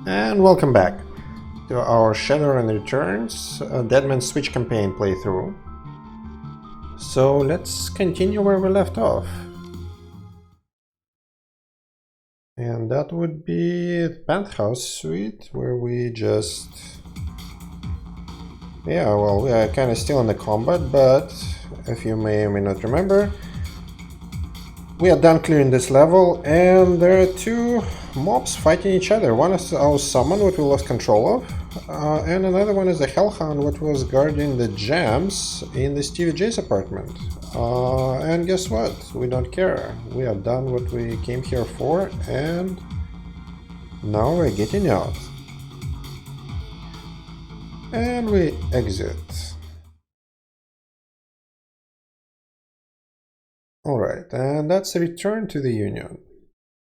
And welcome back to our Shadowrun Returns Deadman Switch campaign playthrough. So let's continue where we left off. And that would be the Penthouse Suite, where we just... Yeah, well, we are kind of still in the combat, but if you may or may not remember, we are done clearing this level, and there are two mobs fighting each other. One is our summon, what we lost control of, and another one is the Hellhound, what was guarding the gems in the Stevie J's apartment. And guess what? We don't care. We are done what we came here for, and now we're getting out. And we exit. Alright, and that's a return to the Union.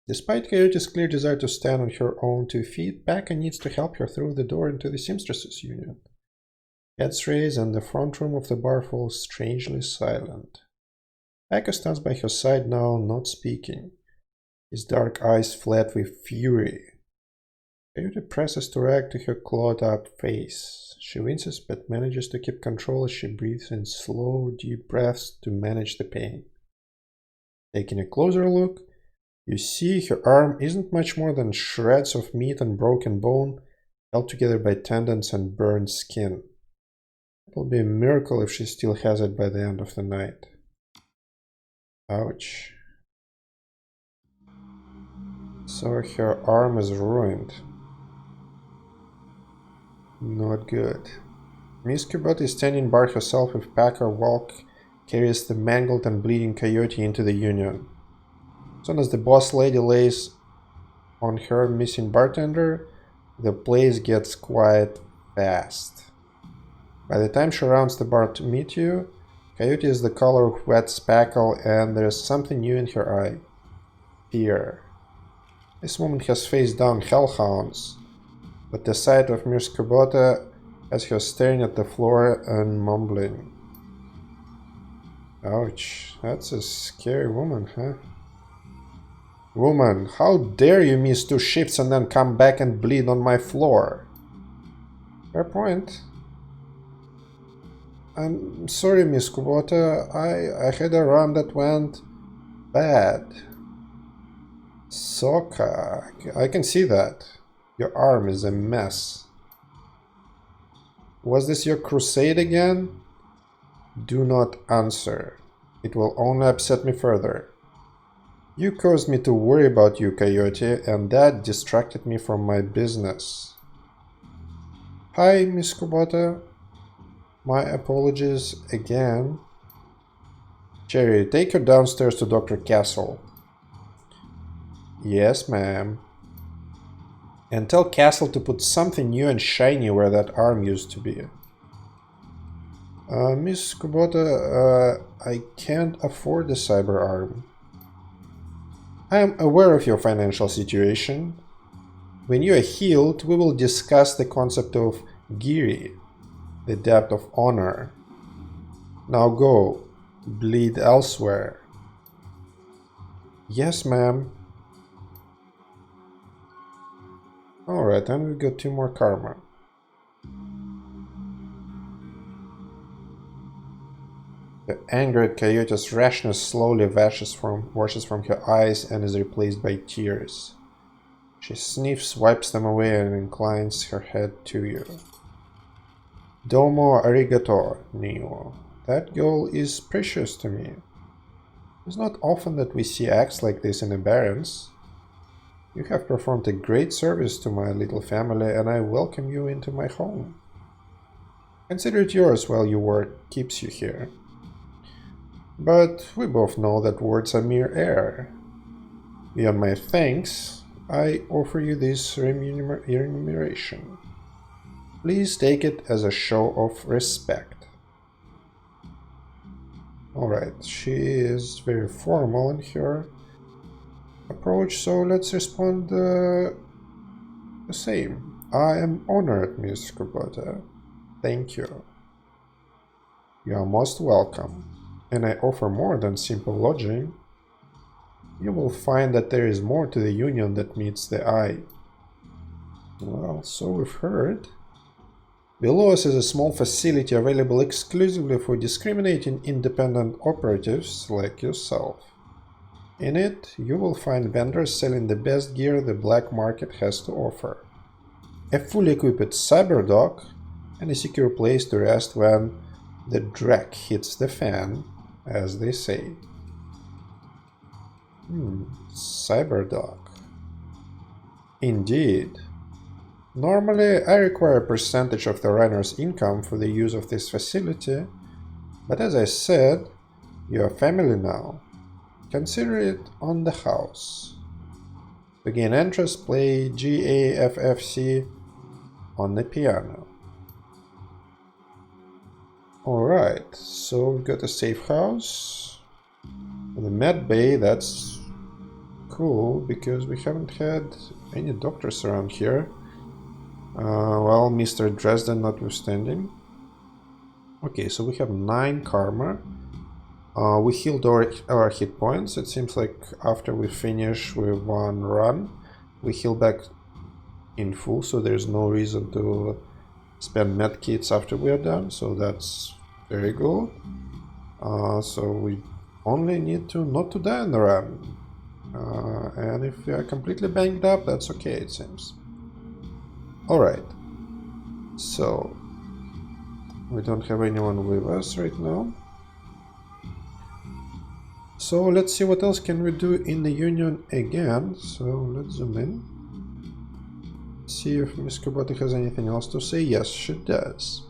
Despite Coyote's clear desire to stand on her own 2 feet, Becca needs to help her through the door into the Seamstresses Union. Heads raised and the front room of the bar falls strangely silent. Becca stands by her side now, not speaking, his dark eyes flat with fury. Coyote presses to react to her clawed-up face. She winces but manages to keep control as she breathes in slow, deep breaths to manage the pain. Taking a closer look, you see her arm isn't much more than shreds of meat and broken bone held together by tendons and burned skin. It will be a miracle if she still has it by the end of the night. Ouch. So her arm is ruined. Not good. Miss Cubot is standing by herself with Packer Walk carries the mangled and bleeding Coyote into the Union. As soon as the boss lady lays on her missing bartender, the place gets quiet fast. By the time she rounds the bar to meet you, Coyote is the color of wet spackle and there's something new in her eye. Fear. This woman has faced down hellhounds, but the sight of Miss Kubota has her staring at the floor and mumbling. Ouch, that's a scary woman, huh? Woman, how dare you miss 2 shifts and then come back and bleed on my floor? Fair point. I'm sorry, Miss Kubota. I had a run that went bad. Soka, I can see that. Your arm is a mess. Was this your crusade again? Do not answer. It will only upset me further. You caused me to worry about you, Coyote, and that distracted me from my business. Hi, Miss Kubota. My apologies again. Cherry, take her downstairs to Dr. Castle. Yes, ma'am. And tell Castle to put something new and shiny where that arm used to be. Miss Kubota, I can't afford the cyber arm. I am aware of your financial situation. When you are healed, we will discuss the concept of giri, the debt of honor. Now go, bleed elsewhere. Yes, ma'am. Alright, and we've got 2 more karma. The anger at Coyote's rashness slowly washes from her eyes and is replaced by tears. She sniffs, wipes them away, and inclines her head to you. Domo arigato, Neo. That girl is precious to me. It's not often that we see acts like this in the Barrens. You have performed a great service to my little family, and I welcome you into my home. Consider it yours while your work keeps you here. But we both know that words are mere air. Beyond my thanks, I offer you this remuneration. Please take it as a show of respect. Alright, she is very formal in her approach, so let's respond the same. I am honored, Miss Kubota. Thank you. You are most welcome. And I offer more than simple lodging. You will find that there is more to the Union that meets the eye. Well, so we've heard. Below us is a small facility available exclusively for discriminating independent operatives like yourself. In it, you will find vendors selling the best gear the black market has to offer. A fully equipped cyber dock, and a secure place to rest when the dreck hits the fan, as they say. Cyber dock. Indeed. Normally, I require a percentage of the runner's income for the use of this facility, but as I said, you are family now. Consider it on the house. To gain entrance, play GAFFC on the piano. Alright, so we've got a safe house. The med bay, that's cool, because we haven't had any doctors around here. Well, Mr. Dresden notwithstanding. Okay, so we have 9 karma. We healed our hit points. It seems like after we finish with one run, we heal back in full, so there's no reason to spend medkits after we are done, so that's very good. So we only need to not to die in the run. And if we are completely banged up, that's okay, it seems. Alright, so we don't have anyone with us right now. So let's see what else can we do in the Union again. So let's zoom in. See if Miss Kubota has anything else to say. Yes, she does.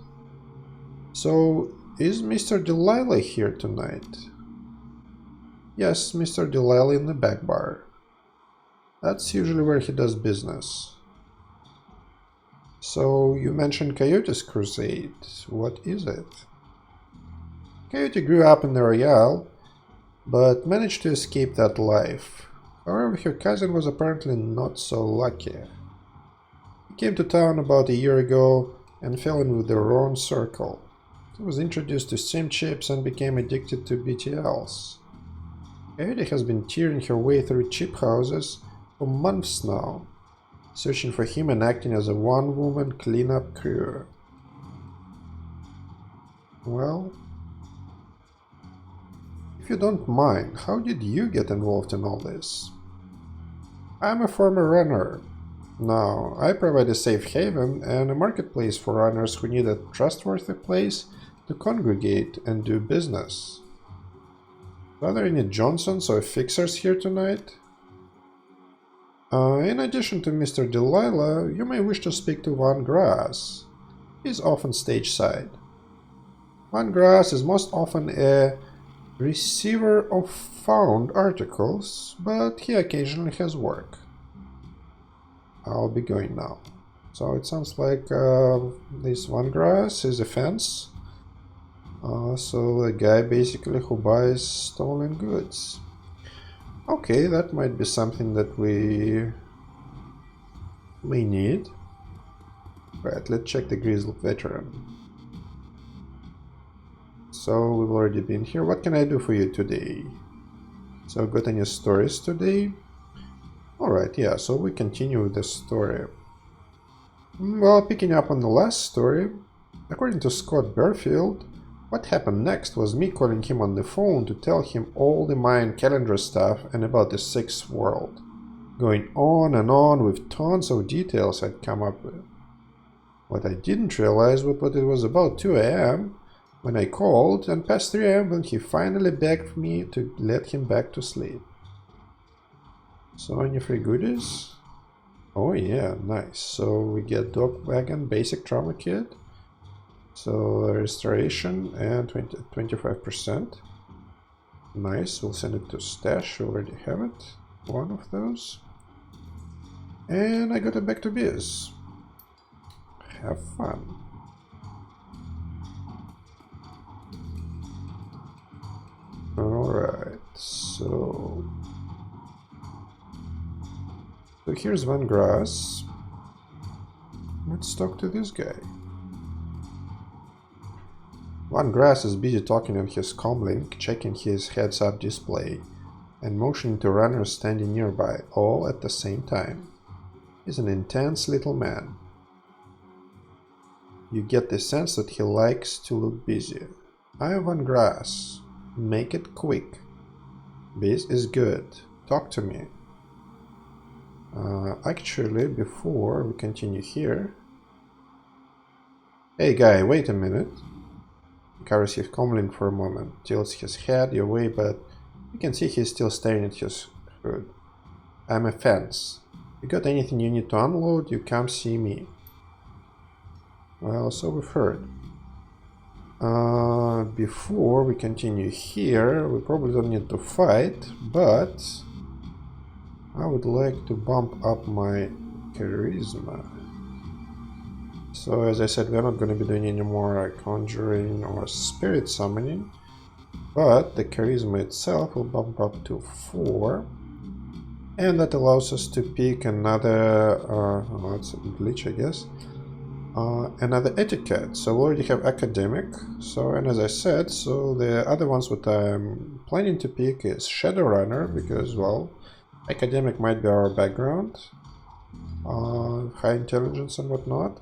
So is Mr. Delilah here tonight? Yes, Mr. Delilah in the back bar. That's usually where he does business. So, you mentioned Coyote's crusade. What is it? Coyote grew up in the Royale, but managed to escape that life. However, her cousin was apparently not so lucky. He came to town about a year ago and fell in with the wrong circle. He was introduced to sim chips and became addicted to BTLs. Coyote has been tearing her way through chip houses for months now, searching for him and acting as a one-woman cleanup crew. Well, if you don't mind, how did you get involved in all this? I'm a former runner. Now, I provide a safe haven and a marketplace for runners who need a trustworthy place to congregate and do business. Are there any Johnsons or fixers here tonight? In addition to Mr. Delilah, you may wish to speak to Van Grass. He's often stage side. Van Grass is most often a receiver of found articles, but he occasionally has work. I'll be going now. So it sounds like this Van Grass is a fence. So a guy basically who buys stolen goods. Okay, that might be something that we may need. Right, let's check the Grizzled Veteran. So we've already been here. What can I do for you today? So got any stories today? Alright, yeah, so we continue with the story. Well, picking up on the last story, according to Scott Burfield, what happened next was me calling him on the phone to tell him all the Mayan calendar stuff and about the sixth world, going on and on with tons of details I'd come up with. What I didn't realize was that it was about 2 AM when I called, and past 3 AM when he finally begged me to let him back to sleep. So any free goodies? Oh yeah, nice. So we get dog wagon, basic trauma kit. So restoration and 25%. Nice, we'll send it to stash, we already have it. One of those. And I got it back to biz. Have fun. Alright, so here's Van Grass. Let's talk to this guy. Van Grass is busy talking on his comlink, checking his heads-up display, and motioning to runners standing nearby, all at the same time. He's an intense little man. You get the sense that he likes to look busy. I want grass. Make it quick. This is good. Talk to me. Actually, before we continue here... Hey guy, wait a minute. Carries his comlink for a moment, tilts his head your way, but you can see he's still staring at his food. I'm a fence. You got anything you need to unload, you come see me. Well, so we've heard. Before we continue here, we probably don't need to fight, but I would like to bump up my charisma. So as I said, we're not going to be doing any more conjuring or spirit summoning, but the charisma itself will bump up to 4, and that allows us to pick another, oh, that's a glitch I guess, another etiquette. So we already have academic, so, and as I said, so the other ones that I'm planning to pick is shadowrunner, because, well, academic might be our background, high intelligence and whatnot.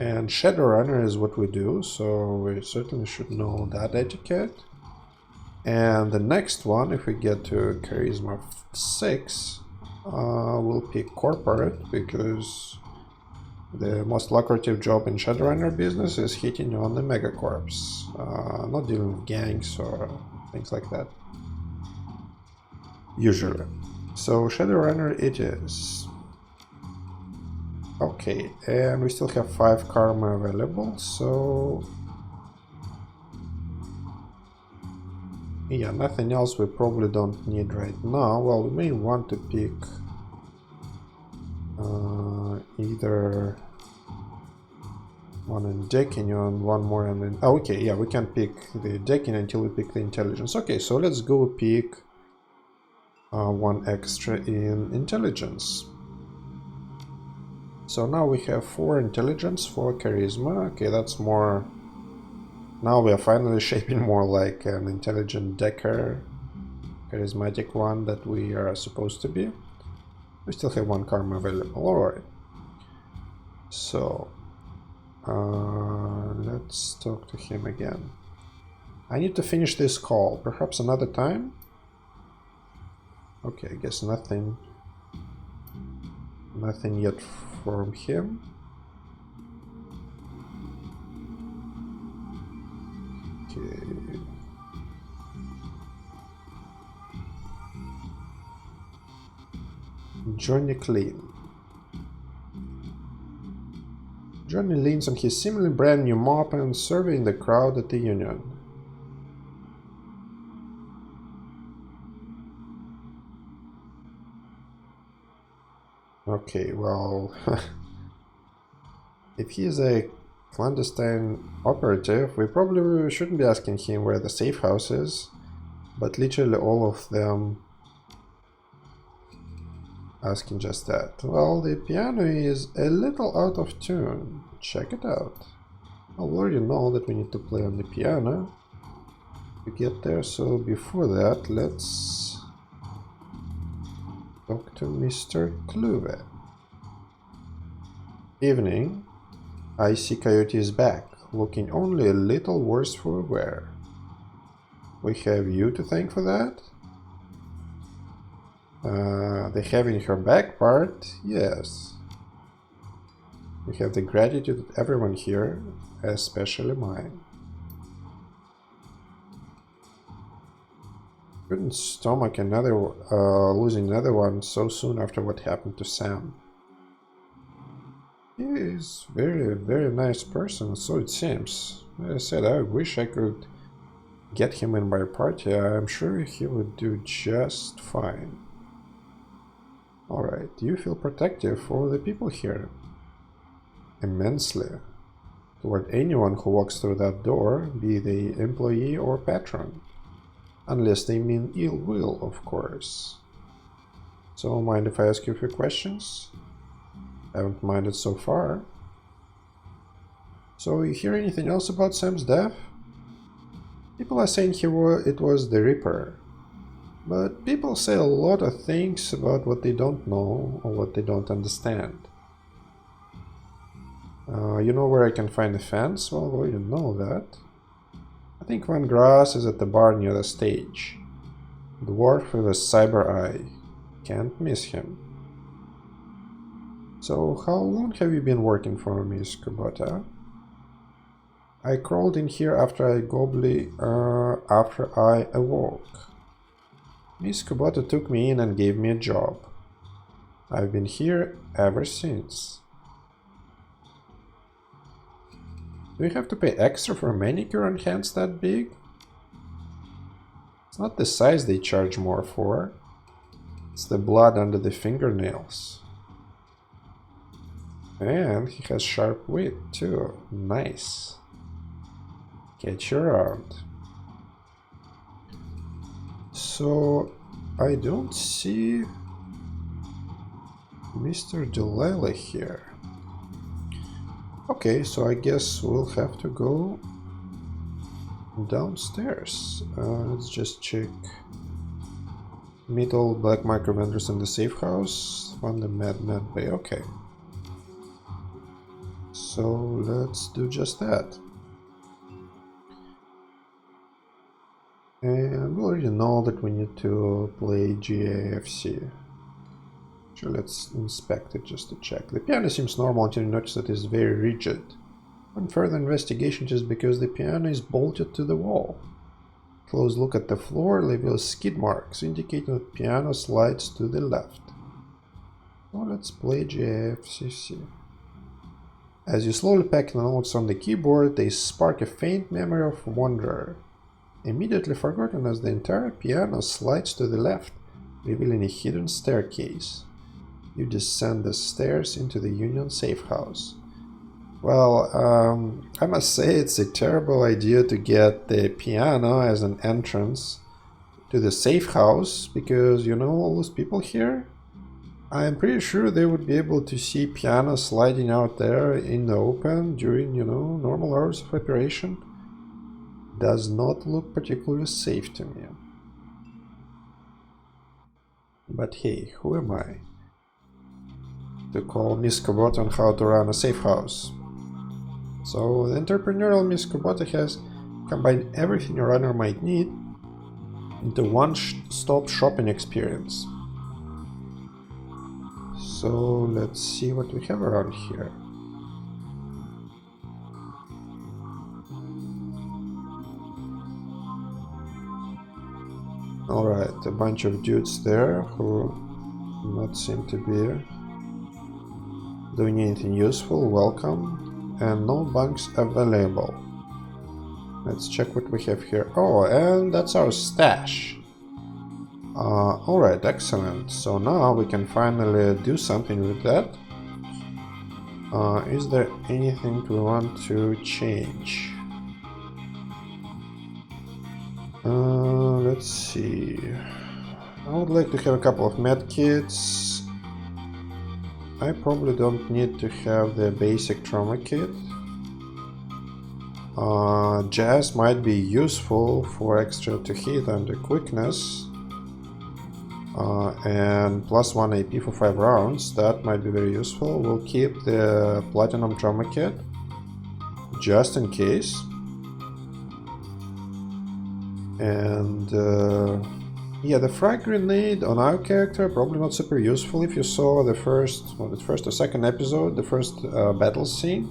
And Shadowrunner is what we do, so we certainly should know that etiquette. And the next one, if we get to Charisma 6, we'll pick Corporate, because the most lucrative job in Shadowrunner business is hitting on the megacorps, not dealing with gangs or things like that. Usually. So Shadowrunner it is. Okay, and we still have 5 karma available, so yeah, nothing else we probably don't need right now. Well, we may want to pick either one in decking and one more and oh, okay, yeah, we can pick the decking until we pick the intelligence. Okay, so let's go pick one extra in intelligence. So now we have 4 intelligence, 4 charisma. Okay, that's more... Now we are finally shaping more like an intelligent decker, charismatic one that we are supposed to be. We still have 1 karma available, alright. So, let's talk to him again. I need to finish this call, perhaps another time? Okay, I guess nothing yet from him. Okay. Johnny Clean. Johnny leans on his seemingly brand new mop and surveying the crowd at the Union. Okay, well, if he is a clandestine operative, we probably shouldn't be asking him where the safe house is, but literally all of them asking just that. Well, the piano is a little out of tune. Check it out. I already know that we need to play on the piano to get there, so before that, let's talk to Mr. Kluwe. Evening. I see Coyote is back, looking only a little worse for wear. We have you to thank for that? The having her back part, yes. We have the gratitude of everyone here, especially mine. Couldn't stomach another losing another one so soon after what happened to Sam. He is very, very nice person, so it seems. As I said, I wish I could get him in my party. I'm sure he would do just fine. Alright, do you feel protective for the people here? Immensely. Toward anyone who walks through that door, be they employee or patron. Unless they mean ill will, of course. So, mind if I ask you a few questions? Haven't minded so far. So, you hear anything else about Sam's death? People are saying it was the Reaper. But people say a lot of things about what they don't know or what they don't understand. You know where I can find a fence? Well, we didn't know that. I think Van Grass is at the bar near the stage. Dwarf with a cyber eye. Can't miss him. So, how long have you been working for Miss Kubota? I crawled in here after I awoke. Miss Kubota took me in and gave me a job. I've been here ever since. Do you have to pay extra for a manicure on hands that big? It's not the size they charge more for. It's the blood under the fingernails. And he has sharp wit too. Nice. Catch you around. So, I don't see Mr. Delilah here. Okay, so I guess we'll have to go downstairs. Let's just check. Meet all black micro vendors in the safe house. Fund the Mad Bay. Okay. So let's do just that. And we already know that we need to play GAFC. So let's inspect it just to check. The piano seems normal until you notice that it's very rigid. On further investigation, just because the piano is bolted to the wall. Close look at the floor reveals skid marks, indicating that the piano slides to the left. So let's play GAFCC. As you slowly pack the notes on the keyboard, they spark a faint memory of wonder. Immediately forgotten as the entire piano slides to the left, revealing a hidden staircase. You descend the stairs into the Union safe house. Well, I must say it's a terrible idea to get the piano as an entrance to the safe house, because you know all those people here? I'm pretty sure they would be able to see piano sliding out there in the open during, you know, normal hours of operation. Does not look particularly safe to me. But hey, who am I to call Miss Kubota on how to run a safe house? So the entrepreneurial Miss Kubota has combined everything a runner might need into one-stop shopping experience. So let's see what we have around here. Alright, a bunch of dudes there who do not seem to be doing anything useful. Welcome. And no bunks available. Let's check what we have here. Oh, and that's our stash. Alright, excellent. So now we can finally do something with that. Is there anything we want to change? Let's see. I would like to have a couple of medkits. I probably don't need to have the basic trauma kit. Jazz might be useful for extra to hit and the quickness. And plus 1 AP for 5 rounds. That might be very useful. We'll keep the platinum trauma kit just in case. And yeah, the frag grenade on our character probably not super useful. If you saw the first or second episode, the first battle scene,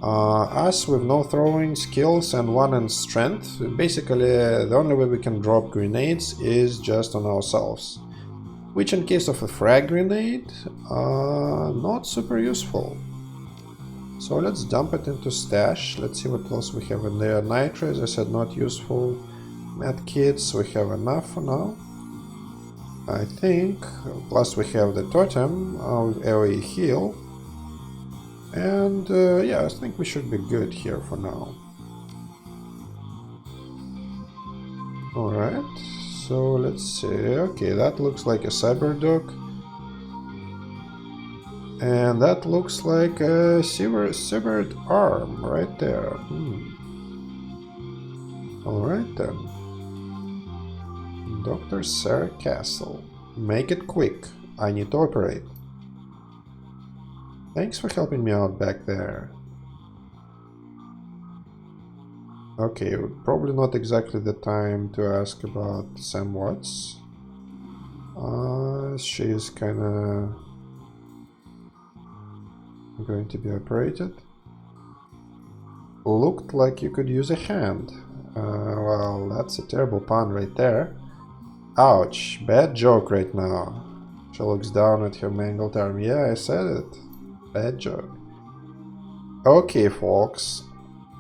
us with no throwing skills and 1 in strength, basically the only way we can drop grenades is just on ourselves, which in case of a frag grenade, not super useful. So let's dump it into stash. Let's see what else we have in there. Nitro, as I said, not useful. Medkits, we have enough for now, I think. Plus we have the totem with AoE heal. And yeah, I think we should be good here for now. Alright, so let's see. Okay, that looks like a cyberduck. And that looks like a severed arm right there. Alright then. Dr. Sarah Castle. Make it quick. I need to operate. Thanks for helping me out back there. Okay, probably not exactly the time to ask about Sam Watts. She's kinda going to be operated. Looked like you could use a hand. Well, that's a terrible pun right there. Ouch, bad joke right now. She looks down at her mangled arm. Yeah, I said it. Bad joke. Okay, folks.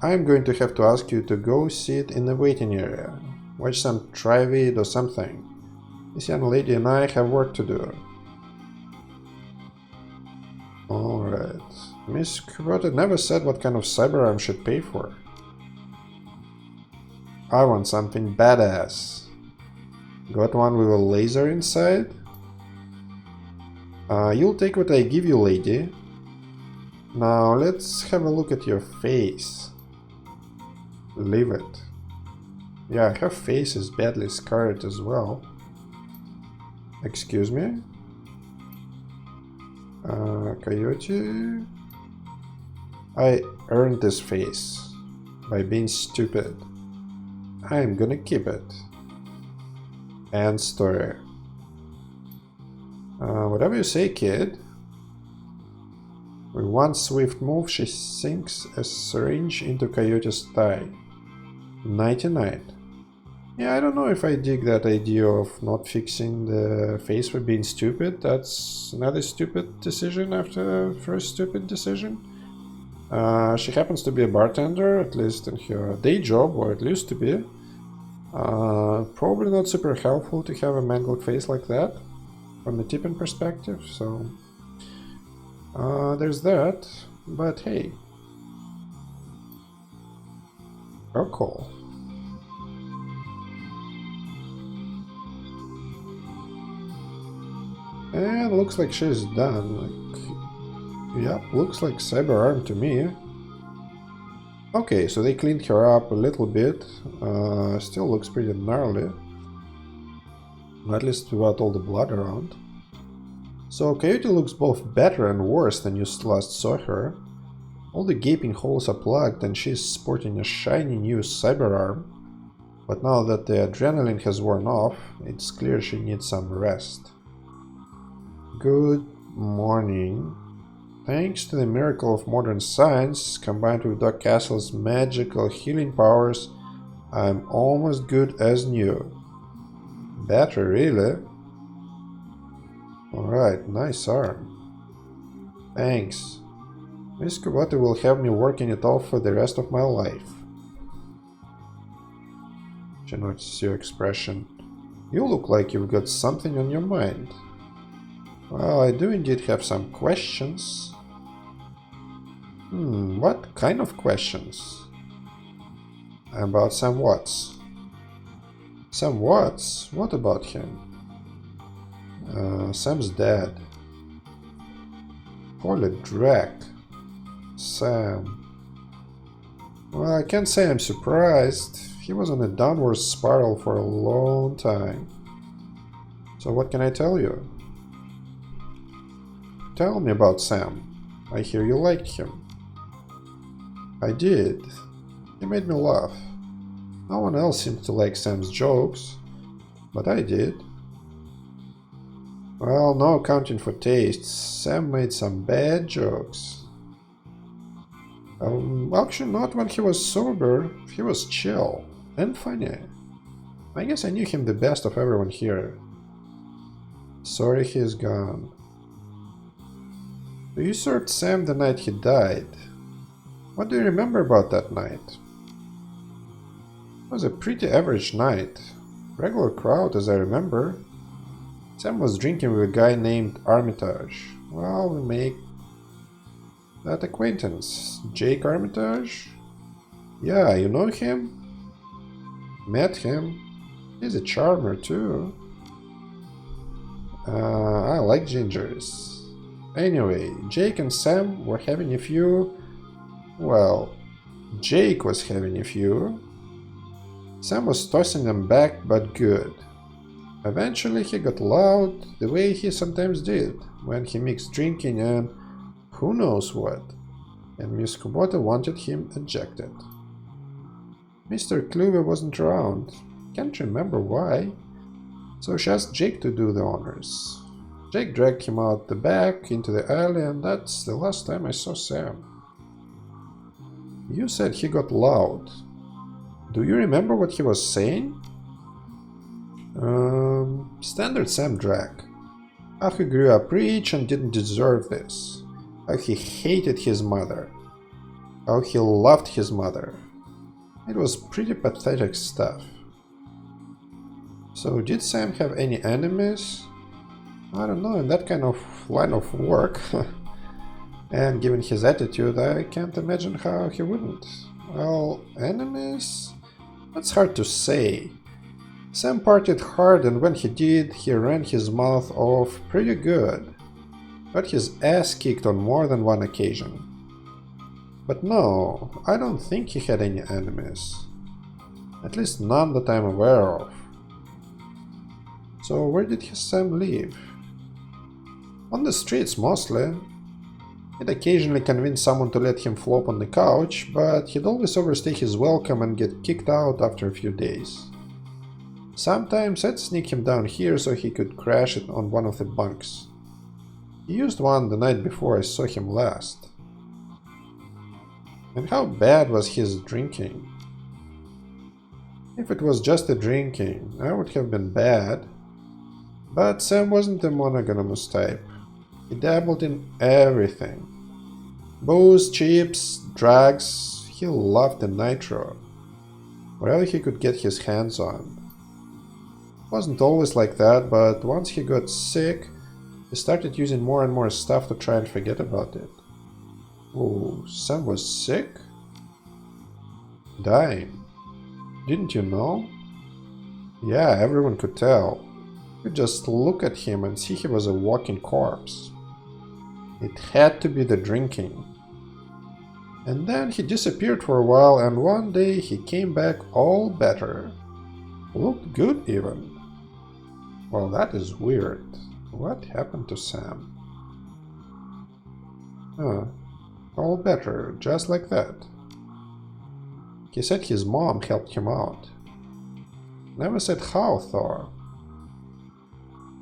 I'm going to have to ask you to go sit in the waiting area. Watch some Trivid or something. This young lady and I have work to do. Alright. Miss Kubota never said what kind of cyberarm should pay for. I want something badass. Got one with a laser inside? You'll take what I give you, lady. Now let's have a look at your face. Leave it. Yeah, her face is badly scarred as well. Excuse me? Coyote? I earned this face by being stupid. I'm gonna keep it. End story. Whatever you say, kid. With one swift move, she sinks a syringe into Coyote's thigh. Nighty-night. Yeah, I don't know if I dig that idea of not fixing the face for being stupid. That's another stupid decision after the first stupid decision. She happens to be a bartender, at least in her day job, or it used to be. Probably not super helpful to have a mangled face like that, from the tipping perspective, so... there's that, but hey. Oh, cool. And looks like she's done. Like, yep, looks like cyberarm to me. Okay, so they cleaned her up a little bit. Still looks pretty gnarly. At least without all the blood around. So Coyote looks both better and worse than you last saw her. All the gaping holes are plugged and she's sporting a shiny new cyberarm. But now that the adrenaline has worn off, it's clear she needs some rest. Good morning. Thanks to the miracle of modern science, combined with Doc Castle's magical healing powers, I'm almost good as new. Better, really? Alright, nice arm. Thanks. Miss Kubota will have me working it off for the rest of my life. She notices your expression. You look like you've got something on your mind. Well, I do indeed have some questions. What kind of questions? About Sam Watts. Sam Watts? What about him? Sam's dead. Holy drac. Sam. Well, I can't say I'm surprised. He was on a downward spiral for a long time. So what can I tell you? Tell me about Sam. I hear you liked him. I did. He made me laugh. No one else seemed to like Sam's jokes, but I did. Well, no accounting for tastes. Sam made some bad jokes. Actually not when he was sober. He was chill and funny. I guess I knew him the best of everyone here. Sorry he's gone. You served Sam the night he died. What do you remember about that night? It was a pretty average night. Regular crowd, as I remember. Sam was drinking with a guy named Armitage. Well, we make that acquaintance. Jake Armitage? Yeah, you know him? Met him. He's a charmer, too. I like gingers. Anyway, Jake and Sam were having a few... Well, Jake was having a few. Sam was tossing them back, but good. Eventually he got loud, the way he sometimes did, when he mixed drinking and who knows what, and Miss Kubota wanted him ejected. Mr. Kluwe wasn't around, can't remember why, so she asked Jake to do the honors. Jake dragged him out the back into the alley, and that's the last time I saw Sam. You said he got loud. Do you remember what he was saying? Standard Sam drag. How he grew up rich and didn't deserve this. How he hated his mother. How he loved his mother. It was pretty pathetic stuff. So did Sam have any enemies? I don't know, in that kind of line of work. And given his attitude, I can't imagine how he wouldn't. Well, enemies? That's hard to say. Sam partied hard, and when he did, he ran his mouth off pretty good. Got his ass kicked on more than one occasion. But no, I don't think he had any enemies. At least none that I'm aware of. So where did his Sam live? On the streets mostly. He'd occasionally convince someone to let him flop on the couch, but he'd always overstay his welcome and get kicked out after a few days. Sometimes I'd sneak him down here so he could crash it on one of the bunks. He used one the night before I saw him last. And how bad was his drinking? If it was just the drinking, I would have been bad. But Sam wasn't the monogamous type. He dabbled in everything. Booze, chips, drugs, he loved the nitro. Whatever he could get his hands on. Wasn't always like that, but once he got sick, he started using more and more stuff to try and forget about it. Oh, Sam was sick? Dying. Didn't you know? Yeah, everyone could tell. You could just look at him and see he was a walking corpse. It had to be the drinking. And then he disappeared for a while, and one day he came back all better. Looked good even. Well, that is weird. What happened to Sam? All better, just like that. He said his mom helped him out. Never said how, Thor.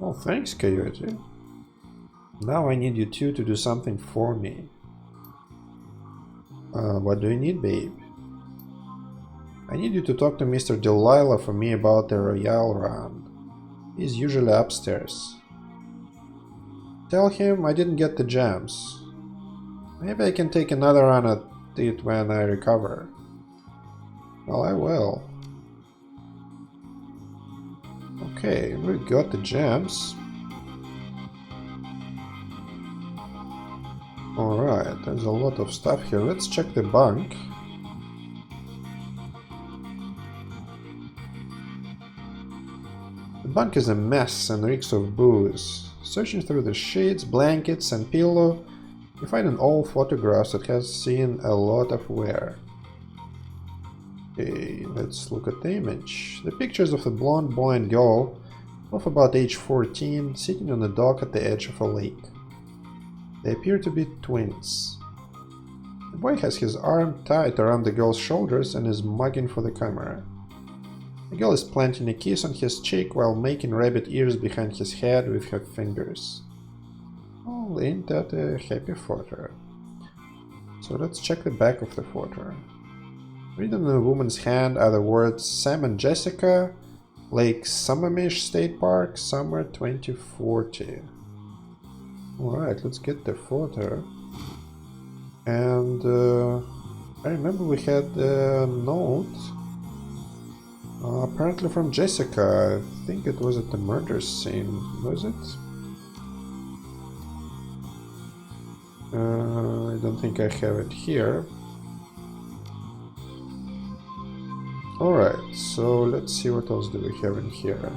Oh, thanks, Coyote. Now I need you two to do something for me. What do you need, babe? I need you to talk to Mr. Delilah for me about the Royale run. He's usually upstairs. Tell him I didn't get the gems. Maybe I can take another run at it when I recover. Well, I will. Okay, we got the gems. Alright, there's a lot of stuff here. Let's check the bunk. The bunk is a mess and reeks of booze. Searching through the sheets, blankets and pillow, you find an old photograph that has seen a lot of wear. Okay, let's look at the image. The pictures of a blonde boy and girl of about age 14 sitting on a dock at the edge of a lake. They appear to be twins. The boy has his arm tied around the girl's shoulders and is mugging for the camera. The girl is planting a kiss on his cheek while making rabbit ears behind his head with her fingers. Oh, ain't that a happy photo? So let's check the back of the photo. Written on the woman's hand are the words Sam and Jessica, Lake Sammamish State Park, summer 2040. Alright, let's get the photo. And I remember we had a note, apparently from Jessica. I think it was at the murder scene, was it? I don't think I have it here. Alright, so let's see what else do we have in here.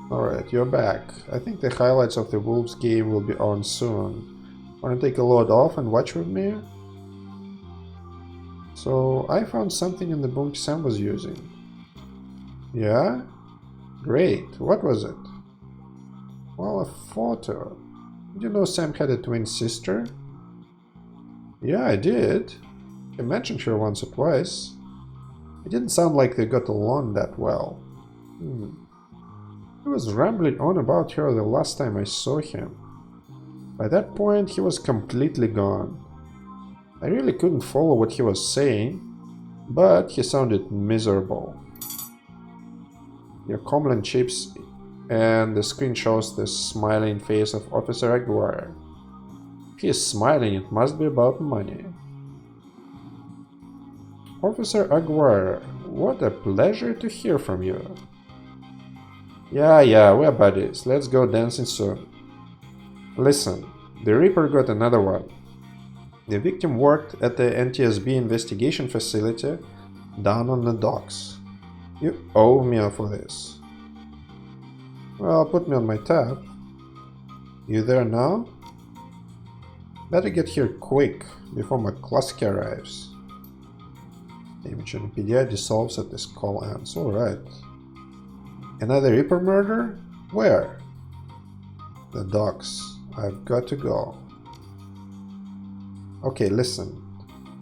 Alright, you're back. I think the highlights of the Wolves game will be on soon. Wanna take a load off and watch with me? So I found something in the book Sam was using. Yeah? Great. What was it? Well, a photo. Did you know Sam had a twin sister? Yeah, I did. I mentioned her once or twice. It didn't sound like they got along that well. He was rambling on about her the last time I saw him. By that point, he was completely gone. I really couldn't follow what he was saying, but he sounded miserable. Your Comland chips and the screen shows the smiling face of Officer Aguirre. If he is smiling, it must be about money. Officer Aguirre, what a pleasure to hear from you. Yeah, we're buddies. Let's go dancing soon. Listen, the Reaper got another one. The victim worked at the NTSB investigation facility down on the docks. You owe me for this. Well, put me on my tab. You there now? Better get here quick, before my classic arrives. Image and PDI dissolves at this call ends. Alright. Another Reaper murder? Where? The docks. I've got to go. Okay, listen.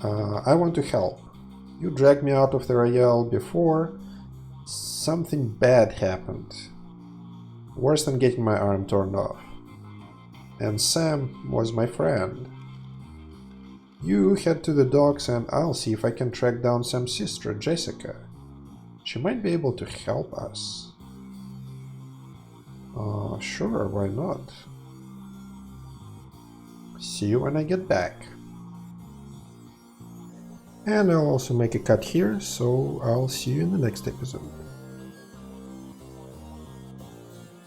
I want to help. You dragged me out of the Royale before. Something bad happened. Worse than getting my arm torn off. And Sam was my friend. You head to the docks and I'll see if I can track down Sam's sister, Jessica. She might be able to help us. Sure, why not? See you when I get back. And I'll also make a cut here, so I'll see you in the next episode.